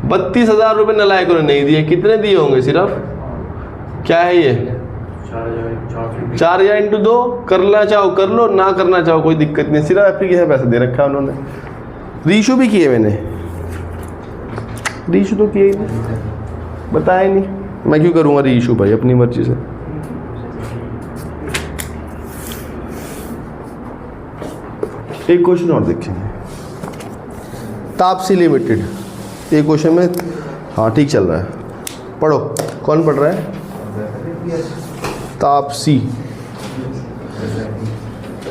32,000 रुपये नालायक उन्होंने नहीं दिए। कितने दिए होंगे सिर्फ, क्या है ये 4 या इंटू 2, करना चाहो कर लो, ना करना चाहो कोई दिक्कत नहीं, सिर्फ एप्लीकेशन पैसा दे रखा है उन्होंने। रीइशू भी किए मैंने, रीइशू तो किए ही नहीं, बताया ही नहीं, मैं क्यों करूँगा रीइशू भाई अपनी मर्जी से। एक क्वेश्चन और देखेंगे, तापसी लिमिटेड, ये क्वेश्चन में हाँ ठीक चल रहा है, पढ़ो। कौन पढ़ रहा है? तापसी।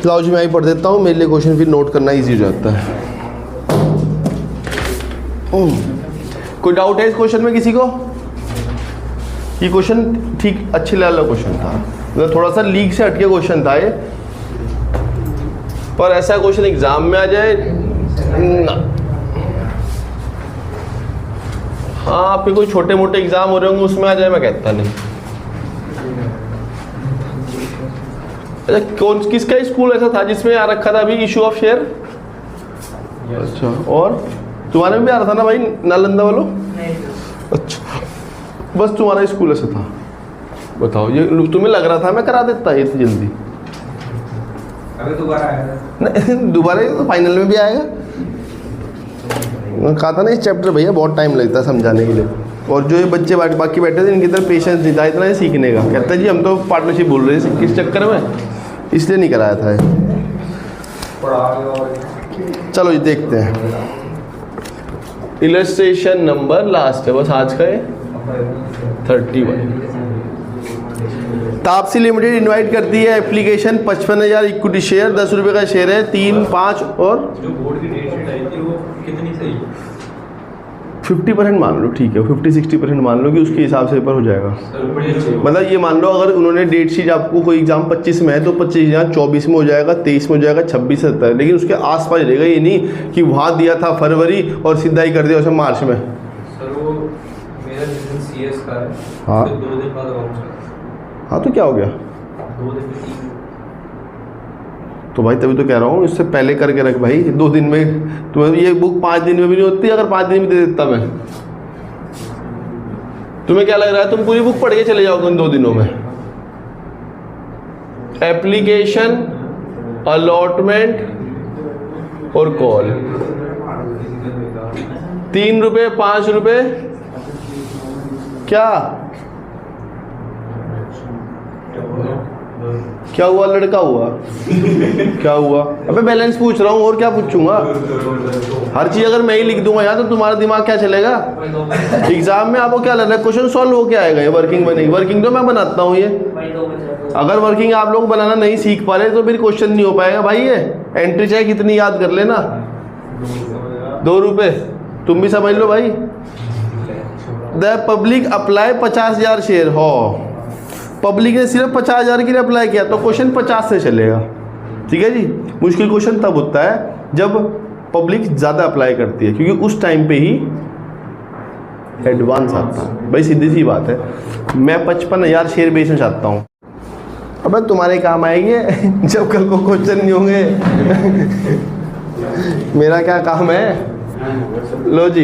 लाओ जी मैं ही पढ़ देता हूँ, मेरे लिए क्वेश्चन फिर नोट करना इजी हो जाता है। कोई डाउट है इस क्वेश्चन में किसी को? ये क्वेश्चन ठीक अच्छे लेवल का क्वेश्चन था, मतलब थोड़ा सा लीक से हटके क्वेश्चन था ये, पर ऐसा क्वेश्चन एग्जाम में आ जाए ना। हाँ आपके कोई छोटे मोटे एग्जाम हो रहे होंगे उसमें आ जाए, मैं कहता नहीं। अच्छा कौन किसका स्कूल ऐसा था जिसमें आ रखा था अभी इशू ऑफ शेयर? अच्छा, और तुम्हारे में भी आ रहा था ना भाई नालंदा वालों? अच्छा, बस तुम्हारा स्कूल ऐसा था? बताओ, ये तुम्हें लग रहा था मैं करा देता है इतनी जल्दी? अभी दोबारा आएगा? नहीं दोबारा तो फाइनल में भी आएगा। कहा था ना इस चैप्टर भैया बहुत टाइम लगता है समझाने के लिए, और जो ये बच्चे बाकी बैठे थे इनकी तरफ पेशेंस नहीं था इतना ही सीखने का। कहते हैं जी हम तो पार्टनरशिप बोल रहे थे किस चक्कर में, इसलिए नहीं कराया था। चलो जी देखते हैं, इलस्ट्रेशन नंबर लास्ट है बस आज का है 31। तापसी लिमिटेड इनवाइट करती है एप्लीकेशन 55,000 इक्विटी शेयर, 10 रुपये का शेयर है, 3, 5 और जो बोर्ड की डेट शीट आई थी वो कितनी सही है? 50% मान लो, ठीक है 50-60% मान लो कि उसके हिसाब से पेपर हो जाएगा। मतलब ये मान लो अगर उन्होंने डेट शीट आपको कोई एग्जाम 25 में है तो 25 यहाँ 24 में हो जाएगा, 23 में हो जाएगा, 26 से 27, लेकिन उसके आसपास रहेगा। ये नहीं कि वहाँ दिया था फरवरी और सीधा ही कर दिया उसे मार्च में। सर वो मेरा जिस CS का है, हाँ। उसके 2 दिन बाद अकाउंट। हाँ तो क्या हो गया? 2 दिन में 3। तो भाई तभी तो कह रहा हूँ इससे पहले करके रख भाई, 2 दिन में। तुम्हें ये बुक 5 दिन में भी नहीं होती, अगर 5 दिन में दे देता मैं। तुम्हें क्या लग रहा है तुम पूरी बुक पढ़ के चले जाओगे इन 2 दिनों में? एप्लीकेशन, अलॉटमेंट और कॉल, 3 रुपये 5 रुपये क्या हुआ? लड़का हुआ? क्या हुआ? अबे बैलेंस पूछ रहा हूँ और क्या पूछूंगा? हर चीज अगर मैं ही लिख दूंगा यार तो तुम्हारा दिमाग क्या चलेगा? एग्जाम में आपको क्या लग रहा है क्वेश्चन सॉल्व हो क्या आएगा? ये वर्किंग बनेगी? वर्किंग तो मैं बनाता हूँ। ये अगर वर्किंग आप लोग बनाना नहीं सीख पा रहे तो फिर क्वेश्चन नहीं हो पाएगा भाई। ये एंट्री चाहे कितनी याद कर लेना, 2 रुपये तुम भी समझ लो भाई। द पब्लिक अप्लाई 50,000 शेयर हो, पब्लिक ने सिर्फ 50,000 के लिए अप्लाई किया तो क्वेश्चन 50 से चलेगा। ठीक है जी। मुश्किल क्वेश्चन तब होता है जब पब्लिक ज़्यादा अप्लाई करती है, क्योंकि उस टाइम पे ही एडवांस आता है। भाई सीधी सी बात है, मैं 55,000 शेयर बेचना चाहता हूँ। अबे तुम्हारे काम आएंगे जब कल को क्वेश्चन नहीं होंगे। मेरा क्या काम है? लो जी।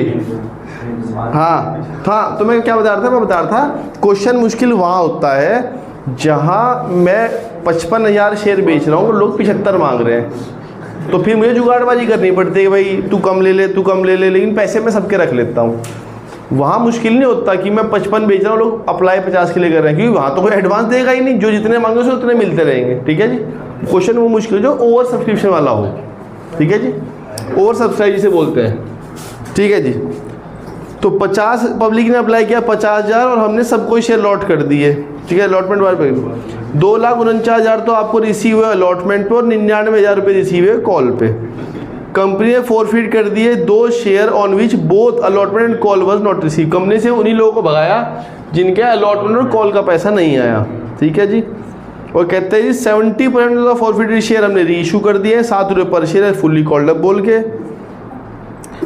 हाँ तो मैं क्या बता रहा था? मैं बता रहा था क्वेश्चन मुश्किल वहाँ होता है जहाँ मैं 55,000 शेयर बेच रहा हूँ, लोग 75 मांग रहे हैं, तो फिर मुझे जुगाड़बाजी करनी पड़ती है भाई तू कम ले ले, तू कम ले ले, लेकिन पैसे मैं सबके रख लेता हूँ। वहाँ मुश्किल नहीं होता कि मैं 55 बेच रहा हूँ, लोग अप्लाई 50 के लिए कर रहे हैं, क्योंकि वहाँ तो कोई एडवांस देगा ही नहीं, जो जितने मांगे उसे उतने मिलते रहेंगे। ठीक है जी। क्वेश्चन वो मुश्किल जो ओवर सब्सक्रिप्शन वाला हो। ठीक है जी, ओवर सब्सक्राइब जिसे बोलते हैं। ठीक है जी। तो 50 पब्लिक ने अप्लाई किया 50,000 और हमने सबको शेयर लॉट कर दिए। ठीक है, अलॉटमेंट वाले पे 2,49,000 तो आपको रिसीव हुए अलॉटमेंट पे और 99,000 रुपये रिसीव हुए कॉल पे। कंपनी ने फॉरफिट कर दिए 2 share on which both allotment and call was not receive. Company से उन्हीं लोगों को भगाया जिनके अलॉटमेंट और कॉल का पैसा नहीं आया। ठीक है जी। और कहते हैं जी 70% ऑफ फॉरफिटेड शेयर हमने री इशू कर दिए, 7 रुपये पर शेयर फुल्ली कॉल्ड अप बोल के।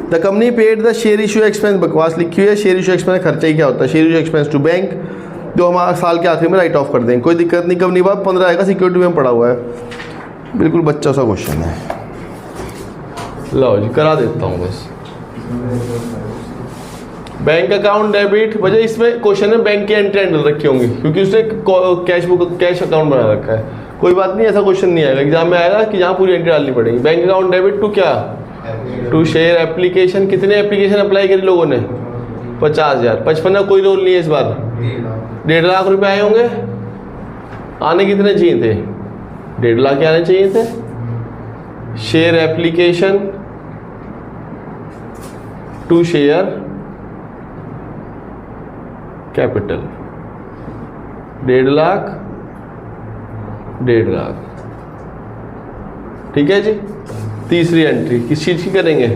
The company paid the share issue expense, बकवास लिखी हुई है। शेयर इशू एक्सपेंस खर्चा ही क्या होता है? Share issue expense to bank, जो हमारा साल के आखिर में राइट ऑफ कर देंगे, कोई दिक्कत नहीं। कंपनी बाद 15 आएगा, सिक्योरिटी में पड़ा हुआ है। बिल्कुल बच्चा सा क्वेश्चन है। लो जी करा देता हूँ बस। बैंक अकाउंट डेबिट, वजह इसमें क्वेश्चन में बैंक की एंट्री एंटर रखी होंगी क्योंकि उसने कैश अकाउंट बना रखा है। कोई बात नहीं, ऐसा क्वेश्चन नहीं आएगा एग्जाम में, आएगा कि जहाँ पूरी एंट्री डालनी पड़ेगी। बैंक अकाउंट डेबिट टू क्या, टू शेयर एप्लीकेशन। कितने एप्लीकेशन अप्लाई करी लोगों ने, 50,000। 55 का कोई रोल नहीं है इस बार। 1.5 लाख रुपए आए होंगे, आने कितने चाहिए थे, 1.5 लाख आने चाहिए थे। Share application to share capital, 1.5 lakh, 1.5 lakh. ठीक है जी। तीसरी एंट्री किस चीज़ की करेंगे,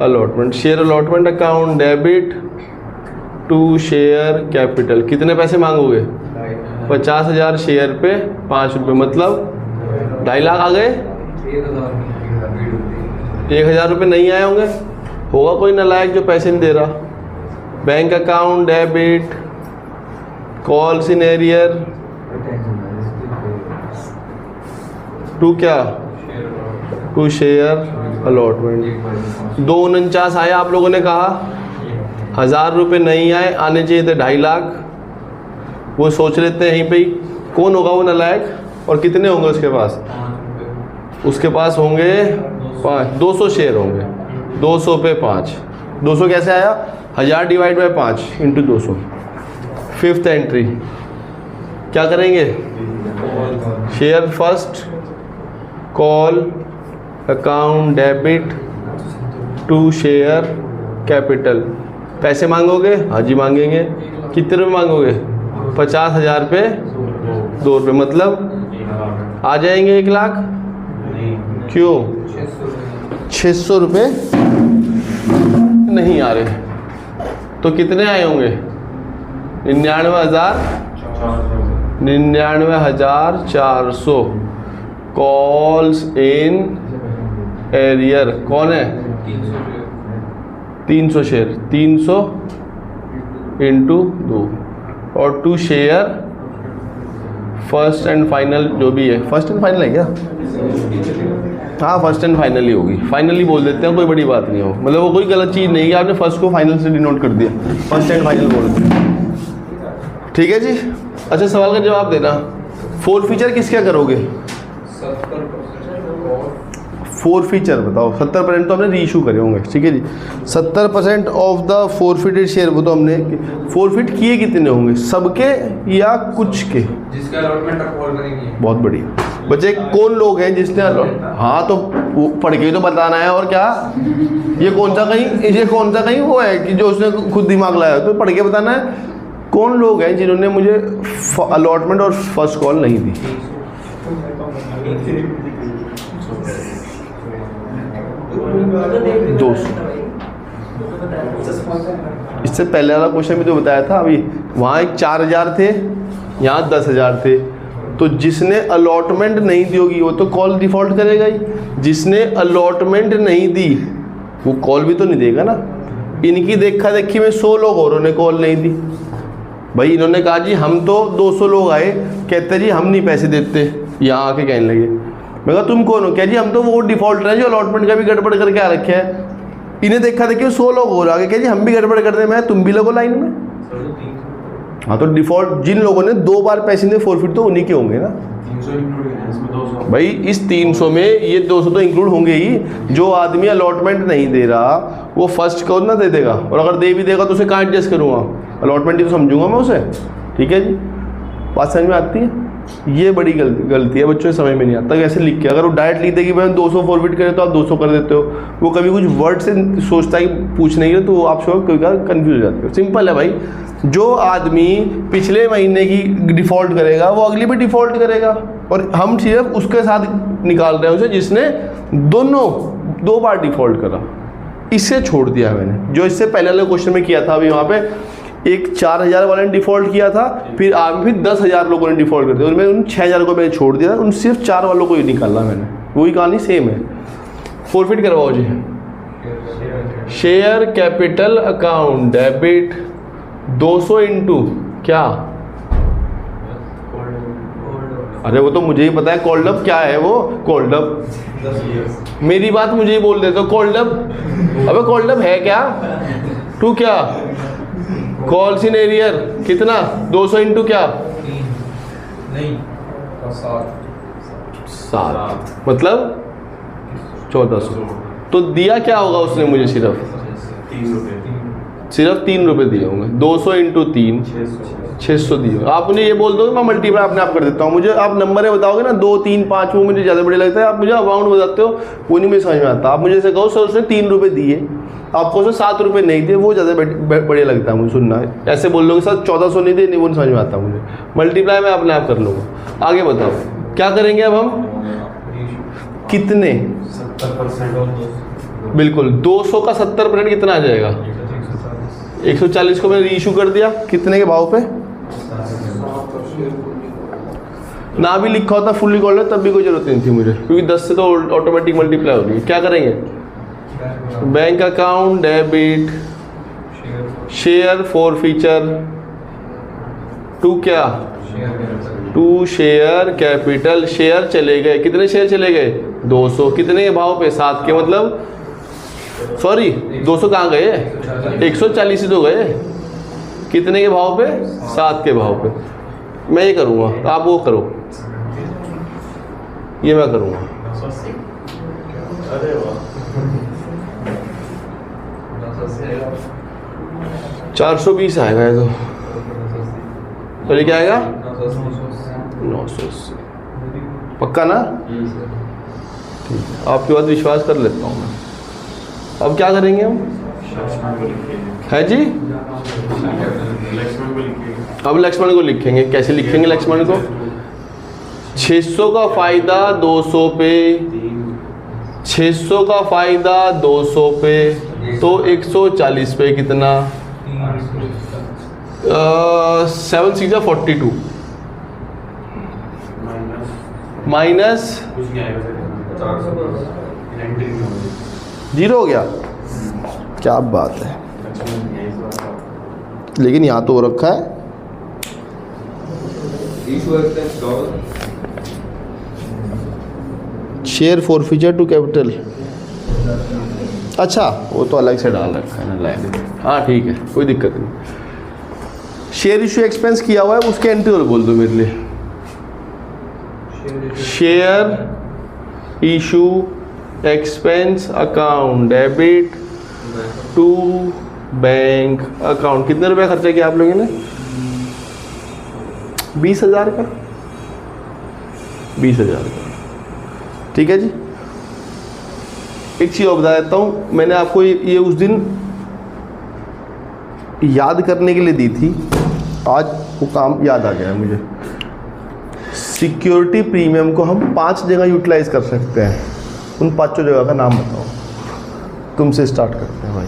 allotment. Share allotment account debit to share capital. कितने पैसे मांगोगे, 50,000 शेयर पे 5 रुपये, मतलब 2.5 लाख आ गए। 1,000 रुपये नहीं आए होंगे, होगा कोई नालायक जो पैसे नहीं दे रहा। Bank account debit, calls in arrear to क्या, टू शेयर अलॉटमेंट। 249 आया, आप लोगों ने कहा 1,000 रुपये नहीं आए, आने चाहिए थे 2.5 लाख। वो सोच लेते हैं यहीं पे ही कौन होगा वो नालायक, और कितने होंगे उसके पास, उसके पास होंगे 5, 200 शेयर होंगे। 200 पे 5, 200 कैसे आया, 1000 divide by 5 into 200। Fifth entry क्या करेंगे, share first call account debit to share capital. पैसे मांगोगे, हाँ जी मांगेंगे। कितने रुपये मांगोगे, 50,000 पे 2 रुपये, मतलब आ जाएंगे 1 लाख। क्यों, 600 रुपये नहीं आ रहे, तो कितने आए होंगे, 99,400 कॉल्स इन एरियर। कौन है, 300 शेयर, 300 इंटू 2, और to share first and final, जो भी है फर्स्ट एंड फाइनल है क्या, हाँ फर्स्ट एंड फाइनल ही होगी, फाइनली बोल देते हैं, कोई बड़ी बात नहीं हो, मतलब वो कोई गलत चीज़ नहीं है, आपने फर्स्ट को फाइनल से डिनोट कर दिया, फर्स्ट एंड फाइनल बोल दिया। ठीक है जी। अच्छा, सवाल का जवाब देना, फोर फीचर किस क्या करोगे, 4 फीचर बताओ। 70% तो हमने रीइशू करे होंगे, ठीक है जी। 70% ऑफ द फोरफिटेड शेयर, वो तो हमने फोरफिट किए कितने होंगे, सबके या कुछ के, जिसका अलॉटमेंट कॉल करेंगे। बहुत बढ़िया बच्चे। कौन लोग हैं जिसने, हाँ तो पढ़ के ही तो बताना है, और क्या, ये कौन सा कहीं वो है कि जो उसने खुद दिमाग लाया, तो पढ़ के बताना है कौन लोग हैं जिन्होंने मुझे अलॉटमेंट और फर्स्ट कॉल नहीं दी। इससे पहले वाला क्वेश्चन भी तो बताया था अभी, वहाँ एक 4,000 थे, यहाँ 10,000 थे, तो जिसने अलॉटमेंट नहीं दी होगी वो तो कॉल डिफॉल्ट करेगा ही, जिसने अलॉटमेंट नहीं दी वो कॉल भी तो नहीं देगा ना। इनकी देखा देखी में 100 लोग और ने कॉल नहीं दी, भाई इन्होंने कहा जी हम तो 200 लोग आए, कहते जी हम नहीं पैसे देते, यहाँ आके कहने लगे, मैं कहा तुम कौन हो, क्या जी हम तो वो डिफॉल्ट है जो अलॉटमेंट का भी गड़बड़ करके आ रखे है। इन्हें देखा देखिए 100 लोग हो रहा है, क्या जी हम भी गड़बड़ कर दे, मैं तुम भी लगो लाइन में। हाँ तो डिफॉल्ट जिन लोगों ने 2 बार पैसे दिए फोरफिट तो उन्हीं के होंगे ना। 300 इंक्लूड है इसमें, 200 भाई इस 300 में ये 200 तो इंक्लूड होंगे ही। जो आदमी अलॉटमेंट नहीं दे रहा वो फर्स्ट को ना दे देगा, और अगर दे भी देगा तो उसे कहाँ एडजस्ट करूँगा, अलॉटमेंट ही तो समझूंगा मैं उसे। ठीक है जी, बात समझ में आती है। ये बड़ी गलती है बच्चों, समझ में नहीं आता कैसे लिख के। अगर वो डायरेक्ट लिख देगी मैं 200 फॉरवर्ड करे तो आप 200 कर देते हो, वो कभी कुछ वर्ड से सोचता है पूछने के लिए, तो आप सब कभी कंफ्यूज हो जाते हो। सिंपल है भाई, जो आदमी पिछले महीने की डिफ़ॉल्ट करेगा वो अगली भी डिफ़ॉल्ट करेगा, और हम सिर्फ उसके साथ निकाल रहे हैं उसे जिसने 2 बार डिफ़ॉल्ट करा। इससे छोड़ दिया मैंने, जो इससे पहले वाले क्वेश्चन में किया था। अभी वहाँ पे एक 4,000 वाले ने डिफ़ॉल्ट किया था, फिर फिर 10,000 लोगों ने डिफ़ॉल्ट कर दिया, उनमें उन 6,000 को मैंने छोड़ दिया, उन सिर्फ 4 वालों को ही निकालना मैंने। वही कहानी सेम है। फॉरफिट करवाओ जी। Share capital account debit 200 into क्या, अरे वो तो मुझे ही पता है, कॉल्ड अप क्या है वो, कॉल्ड अप। मेरी बात मुझे ही बोल देते हो कॉल्ड अप, अबे कॉल्ड अप है क्या, टू क्या कॉल्स इन एरियर कितना 200 इंटू क्या नहीं 7 मतलब 1400। तो दिया क्या होगा उसने मुझे सिर्फ 3 रुपये दिए होंगे। 200 इंटू 3 600 दिए होंगे। आप मुझे ये बोल दो मैं मल्टीप्लाई अपने आप कर देता हूँ। मुझे आप नंबर है बताओगे ना 2 3 5 वो मुझे ज़्यादा बढ़िया लगता है। आप मुझे अमाउंट बताते हो वो नहीं मुझे समझ में आता। आप मुझे ऐसे कहो सर उसने 3 रुपये दिए, आपको उसने 7 रुपये नहीं दिए, वो ज़्यादा बढ़िया लगता है मुझे सुनना। ऐसे बोल लोगे सर 1400 नहीं दिए, नहीं वो नहीं समझ में आता मुझे। मल्टीप्लाई मैं अपने आप कर लूँगा। आगे बताओ क्या करेंगे अब हम, कितने 70% बिल्कुल 200 का 70% कितना आ जाएगा 140 को मैंने रीइशू कर दिया कितने के भाव पे, ना भी लिखा होता फुल्ली कॉल्ड तब भी कोई जरूरत नहीं थी मुझे, क्योंकि 10 से तो ऑटोमेटिक मल्टीप्लाई हो गई। क्या करेंगे bank account debit share forfeiture to क्या टू शेयर कैपिटल। शेयर चले गए, कितने शेयर चले गए 200, कितने के भाव पे 7 के, मतलब सॉरी 200 कहाँ गए 140 ही तो गए, कितने के भाव पे 7 के भाव पे। मैं ये करूँगा तो आप वो करो, ये मैं करूँगा। अरे वाह 420 आएगा ये तो, चलिए क्या आएगा 980। पक्का ना, ठीक है आपके बाद विश्वास कर लेता हूँ मैं। अब क्या करेंगे हम, है जी अब लक्ष्मण को लिखेंगे। कैसे लिखेंगे लक्ष्मण को, 600 का फ़ायदा 200 पे, 600 का फ़ायदा 200 पे, तो 140 पे कितना 7 6 42 माइनस 0 हो गया। क्या बात है, लेकिन यहाँ तो रखा है share forfeiture to capital. अच्छा वो तो अलग से डाल रखा है ना लाइन। हाँ ठीक है कोई दिक्कत नहीं। शेयर इशू एक्सपेंस किया हुआ है उसके एंट्री और बोल दो मेरे लिए। Share issue expense account debit to bank account. कितने रुपए खर्चा किया आप लोगों ने 20,000 का, 20,000 का, ठीक है जी। एक चीज़ और बता देता हूँ, मैंने आपको ये उस दिन याद करने के लिए दी थी, आज वो काम याद आ गया मुझे। सिक्योरिटी प्रीमियम को हम 5 जगह यूटिलाइज कर सकते हैं। उन 5 जगह का नाम बताओ, तुमसे स्टार्ट करते हैं भाई।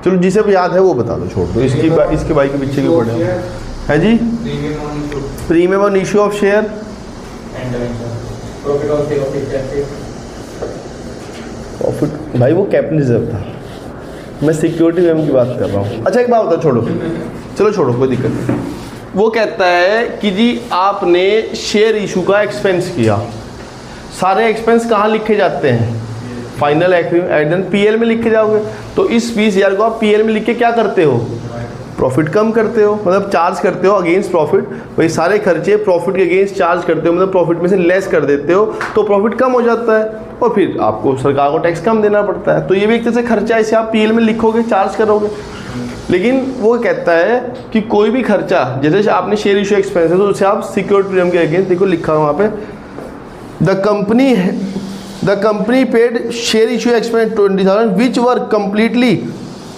चलो जिसे भी याद है वो बता दो, छोड़ दो इसके भाई के पीछे क्यों पड़े है जी। Premium on issue of share, profit भाई वो कैपिटल रिजर्व था, मैं सिक्योरिटी प्रीमियम की बात कर रहा हूँ। अच्छा एक बात बताओ, छोड़ो चलो छोड़ो कोई दिक्कत नहीं। वो कहता है कि जी आपने शेयर इशू का एक्सपेंस किया, सारे एक्सपेंस कहाँ लिखे जाते हैं फाइनल एडन पीएल में लिखे जाओगे। तो इस 20,000 को आप पीएल में लिख के क्या करते हो, प्रॉफिट कम करते हो, मतलब चार्ज करते हो अगेंस्ट प्रॉफिट। भाई सारे खर्चे प्रॉफिट के अगेंस्ट चार्ज करते हो, मतलब प्रॉफिट में से लेस कर देते हो, तो प्रॉफिट कम हो जाता है और फिर आपको सरकार को टैक्स कम देना पड़ता है। तो ये भी एक तरह से खर्चा है, इसे आप पीएल में लिखोगे चार्ज करोगे। लेकिन वो कहता है कि कोई भी खर्चा जैसे आपने शेयर इशू एक्सपेंस है तो उसे आप सिक्योरिटी प्रीमियम के अगेंस्ट, देखो लिखा हुआ वहाँ पे the company paid share issue expense 20,000 which were completely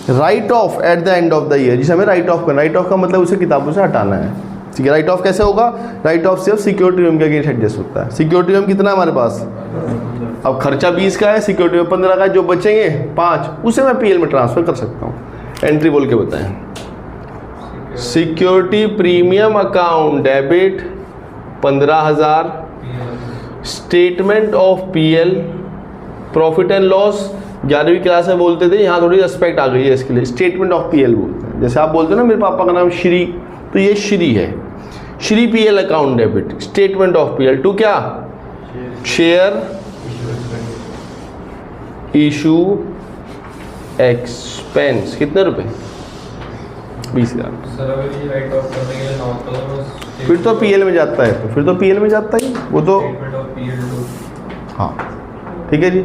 right of at the end of the year. जिसे हमें राइट ऑफ करना, राइट ऑफ का मतलब उसे किताबों से हटाना है, ठीक है। राइट ऑफ कैसे होगा, राइट ऑफ सिर्फ सिक्योरिटी प्रीमियम के अगेंस्ट एडजस्ट होता है। सिक्योरिटी प्रीमियम कितना है हमारे पास, अब खर्चा 20 का है, सिक्योरिटी प्रीमियम 15 का है, जो बचेंगे 5 उसे मैं पीएल में ट्रांसफर कर सकता हूँ। एंट्री बोल के बताएं, security premium account debit 15,000, statement of PL profit and loss 11वीं क्लास में बोलते थे, यहाँ थोड़ी रिस्पेक्ट आ गई है इसके लिए, स्टेटमेंट ऑफ पीएल बोलते हैं। जैसे आप बोलते हो ना मेरे पापा का नाम श्री, तो ये श्री है, श्री PL account debit statement of PL to क्या शेयर इशू एक्सपेंस कितने रुपए? 20,000। सर अगर ये राइट ऑफ करने के लिए 9,000 फिर तो पीएल में जाता है, तो फिर तो पीएल में जाता ही वो तो। Statement of PL to. हाँ ठीक है जी।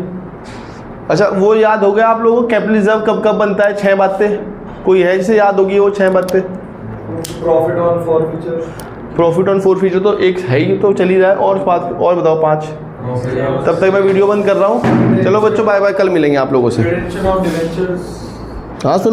अच्छा वो याद हो गया आप लोगों को, कैपिटल रिजर्व कब कब बनता है? 6 बातें कोई है जिसे याद होगी वो 6 बातें? Profit on forfeiture, profit on forfeiture तो एक है ही, तो चली जाए। और बताओ 5। तब तक मैं वीडियो बंद कर रहा हूँ। चलो बच्चों बाय बाय, कल मिलेंगे आप लोगों से। Redemption of debentures. हाँ सुन